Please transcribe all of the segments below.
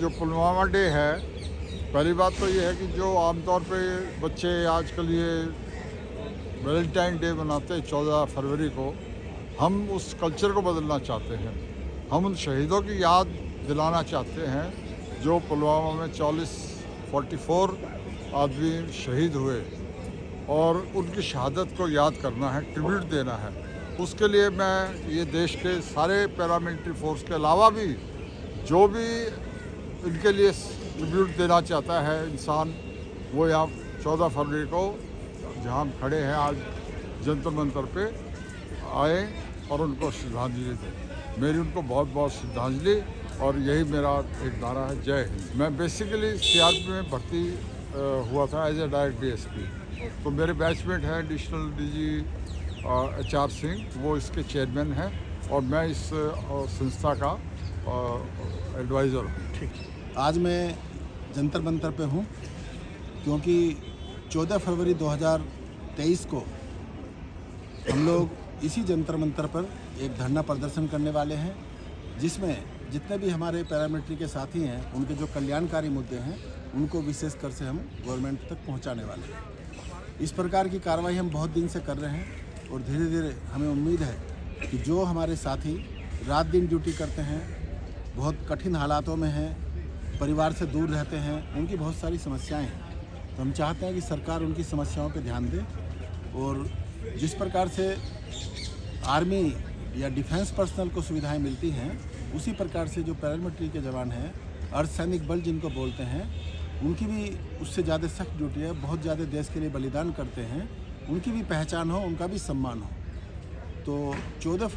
जो पुलवामा डे है, पहली बात तो ये है कि जो आमतौर पे बच्चे आजकल ये वैलेंटाइन डे मनाते हैं 14 फरवरी को, हम उस कल्चर को बदलना चाहते हैं। हम उन शहीदों की याद दिलाना चाहते हैं जो पुलवामा में 44 आदमी शहीद हुए, और उनकी शहादत को याद करना है, ट्रिब्यूट देना है। उसके लिए मैं ये देश के सारे पैरामिलिट्री फोर्स के अलावा भी जो भी इनके लिए ट्रिब्यूट देना चाहता है इंसान, वो यहाँ 14 फरवरी को जहाँ हम खड़े हैं आज जंतर मंतर पे आए और उनको श्रद्धांजलि दें। मेरी उनको बहुत बहुत श्रद्धांजलि, और यही मेरा एक नारा है, जय हिंद। मैं बेसिकली सीआरपी में भर्ती हुआ था एज ए डायरेक्ट डीएसपी। तो मेरे बैचमेट हैं एडिशनल डीजी HR सिंह, वो इसके चेयरमैन हैं, और मैं इस संस्था का एडवाइज़र हूँ। ठीक। आज मैं जंतर मंतर पे हूँ क्योंकि 14 फरवरी 2023 को हम लोग इसी जंतर मंतर पर एक धरना प्रदर्शन करने वाले हैं, जिसमें जितने भी हमारे पैरामिलिट्री के साथी हैं उनके जो कल्याणकारी मुद्दे हैं उनको विशेष कर से हम गवर्नमेंट तक पहुंचाने वाले हैं। इस प्रकार की कार्रवाई हम बहुत दिन से कर रहे हैं, और धीरे धीरे हमें उम्मीद है कि जो हमारे साथी रात दिन ड्यूटी करते हैं, बहुत कठिन हालातों में हैं, परिवार से दूर रहते हैं, उनकी बहुत सारी समस्याएं हैं, तो हम चाहते हैं कि सरकार उनकी समस्याओं पर ध्यान दे। और जिस प्रकार से आर्मी या डिफेंस पर्सनल को सुविधाएं मिलती हैं, उसी प्रकार से जो पैरामिलिट्री के जवान हैं, अर्धसैनिक बल जिनको बोलते हैं, उनकी भी उससे ज़्यादा सख्त ड्यूटी है, बहुत ज़्यादा देश के लिए बलिदान करते हैं, उनकी भी पहचान हो, उनका भी सम्मान हो। तो 14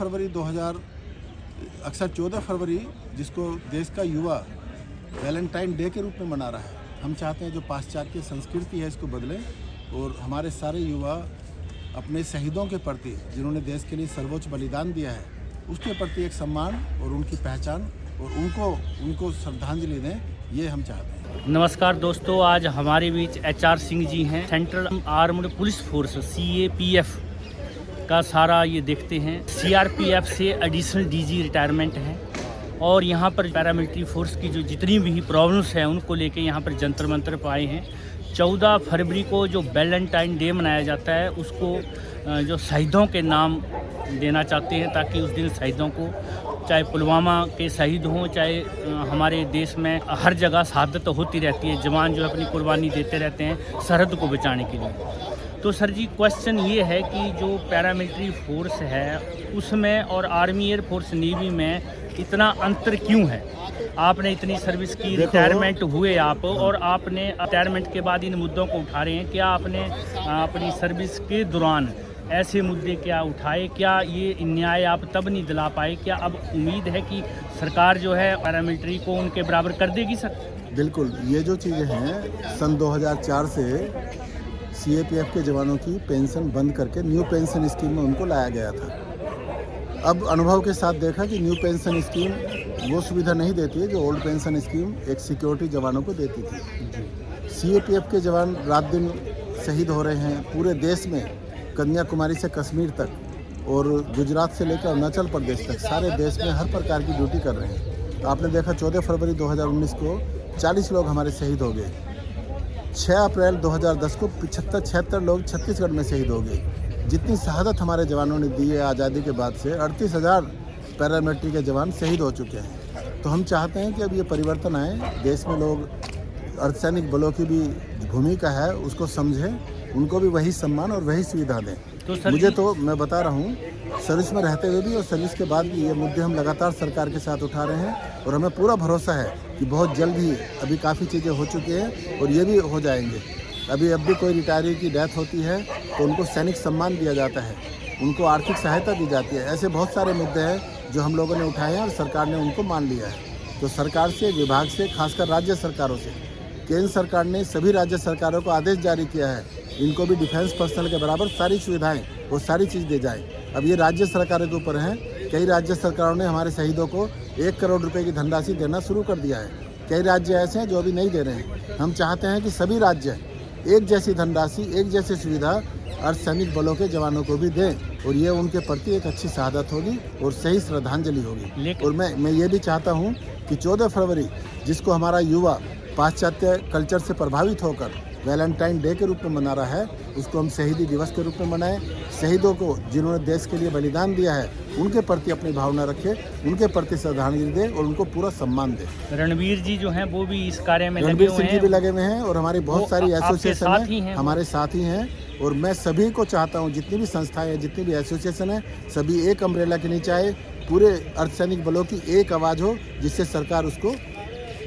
फरवरी जिसको देश का युवा वैलेंटाइन डे के रूप में मना रहा है, हम चाहते हैं जो पाश्चात्य संस्कृति है इसको बदलें, और हमारे सारे युवा अपने शहीदों के प्रति, जिन्होंने देश के लिए सर्वोच्च बलिदान दिया है, उसके प्रति एक सम्मान और उनकी पहचान और उनको श्रद्धांजलि दें, ये हम चाहते हैं। नमस्कार दोस्तों, आज हमारे बीच HR सिंह जी हैं। Central armed police force CAPF का सारा ये देखते हैं। CRPF से एडिशनल DG रिटायरमेंट है, और यहाँ पर पैरामिलिट्री फोर्स की जो जितनी भी प्रॉब्लम्स हैं उनको लेके यहाँ पर जंतर मंतर पर आए हैं। 14 फरवरी को जो वैलेंटाइन डे मनाया जाता है, उसको जो शहीदों के नाम देना चाहते हैं, ताकि उस दिन शहीदों को, चाहे पुलवामा के शहीद हों, चाहे हमारे देश में हर जगह शहादत होती रहती है, जवान जो अपनी कुर्बानी देते रहते हैं सरहद को बचाने के लिए। तो सर जी, क्वेश्चन ये है कि जो पैरामिलिट्री फोर्स है उसमें और आर्मी, एयरफोर्स, नेवी में इतना अंतर क्यों है? आपने इतनी सर्विस की, रिटायरमेंट हुए आप, और आपने रिटायरमेंट के बाद इन मुद्दों को उठा रहे हैं। क्या आपने अपनी सर्विस के दौरान ऐसे मुद्दे क्या उठाए? क्या ये न्याय आप तब नहीं दिला पाए? क्या अब उम्मीद है कि सरकार जो है पैरामिलिट्री को उनके बराबर कर देगी सर? बिल्कुल, ये जो चीज़ें हैं, सन 2004 से CAPF के जवानों की पेंशन बंद करके न्यू पेंशन स्कीम में उनको लाया गया था। अब अनुभव के साथ देखा कि न्यू पेंशन स्कीम वो सुविधा नहीं देती है जो ओल्ड पेंशन स्कीम एक सिक्योरिटी जवानों को देती थी। CAPF के जवान रात दिन शहीद हो रहे हैं पूरे देश में, कन्याकुमारी से कश्मीर तक, और गुजरात से लेकर अरुणाचल प्रदेश तक, सारे देश में हर प्रकार की ड्यूटी कर रहे हैं। तो आपने देखा 14 फरवरी 2019 को 40 लोग हमारे शहीद हो गए। 6 अप्रैल 2010 को 76 लोग छत्तीसगढ़ में शहीद हो गए। जितनी शहादत हमारे जवानों ने दी है आज़ादी के बाद से, 38,000 पैरामिलिट्री के जवान शहीद हो चुके हैं। तो हम चाहते हैं कि अब ये परिवर्तन आए, देश में लोग अर्धसैनिक बलों की भी भूमिका है उसको समझें, उनको भी वही सम्मान और वही सुविधा दें। तो मुझे तो, मैं बता रहा हूँ, सर्विस में रहते हुए भी और सर्विस के बाद भी ये मुद्दे हम लगातार सरकार के साथ उठा रहे हैं, और हमें पूरा भरोसा है कि बहुत जल्द ही, अभी काफ़ी चीज़ें हो चुकी हैं और ये भी हो जाएंगे। अब भी कोई रिटायरी की डेथ होती है तो उनको सैनिक सम्मान दिया जाता है, उनको आर्थिक सहायता दी जाती है। ऐसे बहुत सारे मुद्दे हैं जो हम लोगों ने उठाए हैं और सरकार ने उनको मान लिया है। तो सरकार से, विभाग से, खासकर राज्य सरकारों से, केंद्र सरकार ने सभी राज्य सरकारों को आदेश जारी किया है, इनको भी डिफेंस पर्सनल के बराबर सारी सुविधाएं, वो सारी चीज़ दे जाए। अब ये राज्य सरकारों के ऊपर हैं। कई राज्य सरकारों ने हमारे शहीदों को 1 करोड़ रुपए की धनराशि देना शुरू कर दिया है। कई राज्य ऐसे हैं जो अभी नहीं दे रहे हैं। हम चाहते हैं कि सभी राज्य एक जैसी धनराशि, एक जैसी सुविधा अर्धसैनिक बलों के जवानों को भी दें, और ये उनके प्रति एक अच्छी शहादत होगी और सही श्रद्धांजलि होगी। और मैं ये भी चाहता हूँ कि 14 फरवरी जिसको हमारा युवा पाश्चात्य कल्चर से प्रभावित होकर वैलेंटाइन डे के रूप में मना रहा है, उसको हम शहीदी दिवस के रूप में मनाएं। शहीदों को जिन्होंने देश के लिए बलिदान दिया है उनके प्रति अपनी भावना रखें, उनके प्रति श्रद्धांजलि दें और उनको पूरा सम्मान दें। रणवीर जी जो हैं वो भी इस कार्य में लगे रणवीर हुए सिंह जी हैं। भी लगे हुए हैं और हमारी बहुत सारी आपके एसोसिएशन साथ ही हैं। हमारे साथ ही हैं। और मैं सभी को चाहता हूँ, जितनी भी संस्थाएं हैं, जितनी भी एसोसिएशन है, सभी एक अम्ब्रेला के नीचे आए, पूरे अर्धसैनिक बलों की एक आवाज़ हो जिससे सरकार उसको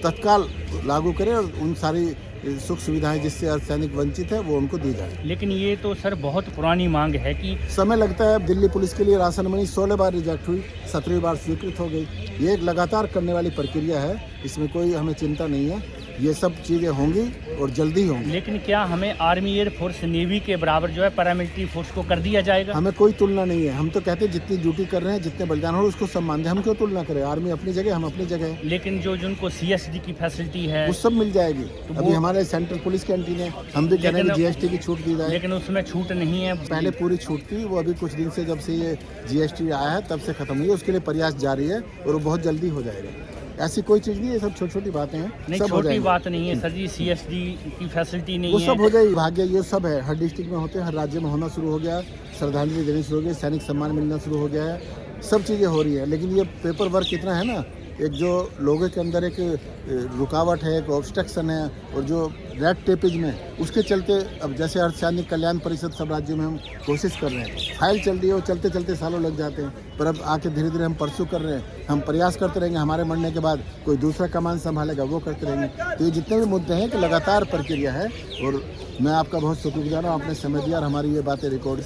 तत्काल लागू करे और उन सारी सुख सुविधाएं जिससे अर्धसैनिक वंचित है वो उनको दी जाए। लेकिन ये तो सर बहुत पुरानी मांग है कि समय लगता है। दिल्ली पुलिस के लिए राशन मनी 16 बार रिजेक्ट हुई, 17वीं बार स्वीकृत हो गई। ये एक लगातार करने वाली प्रक्रिया है, इसमें कोई हमें चिंता नहीं है। ये सब चीज़ें होंगी और जल्दी होंगी। लेकिन क्या हमें आर्मी, एयरफोर्स, नेवी के बराबर जो है पैरामिलिट्री फोर्स को कर दिया जाएगा? हमें कोई तुलना नहीं है। हम तो कहते हैं जितनी ड्यूटी कर रहे हैं, जितने बलिदान हो उसको सम्मान दें। हम क्यों तुलना करें? आर्मी अपनी जगह, हम अपनी जगह हैं। लेकिन जो जिनको CSD की फैसिलिटी है वो सब मिल जाएगी। अभी हमारे सेंट्रल पुलिस कैंटीन है, हम भी कह रहे हैं GST की छूट दी जाए। लेकिन उसमें छूट नहीं है। पहले पूरी छूट थी, वो अभी कुछ दिन से जब से ये GST आया है तब से खत्म हुई है। उसके लिए प्रयास जारी है और वो बहुत जल्दी हो जाएगा। ऐसी कोई चीज़ नहीं है, ये सब छोटी छोटी बातें हैं। नहीं, सब हो छोटी जाएंगी। बात नहीं है सर जी। CSD की फैसिलिटी नहीं वो है। सब हो जाएगी। भाग्य ये सब है, हर डिस्ट्रिक्ट में होते हैं, हर राज्य में होना शुरू हो गया। श्रद्धांजलि देनी शुरू हो गई, सैनिक सम्मान मिलना शुरू हो गया है, सब चीज़ें हो रही है। लेकिन ये पेपर वर्क इतना है ना, एक जो लोगों के अंदर एक रुकावट है, एक ऑब्स्ट्रक्शन है, और जो रेड टेपेज में उसके चलते अब जैसे अर्धसैनिक कल्याण परिषद सब राज्यों में हम कोशिश कर रहे हैं। फाइल चल रही है, वो चलते चलते सालों लग जाते हैं, पर अब आके धीरे धीरे हम परसू कर रहे हैं। हम प्रयास करते रहेंगे, हमारे मरने के बाद कोई दूसरा कमान संभालेगा, वो करते रहेंगे। तो ये जितने भी मुद्दे हैं कि लगातार प्रक्रिया है और मैं आपका बहुत शुक्रगुजार हूँ, आपने समय दिया और हमारी ये बातें रिकॉर्ड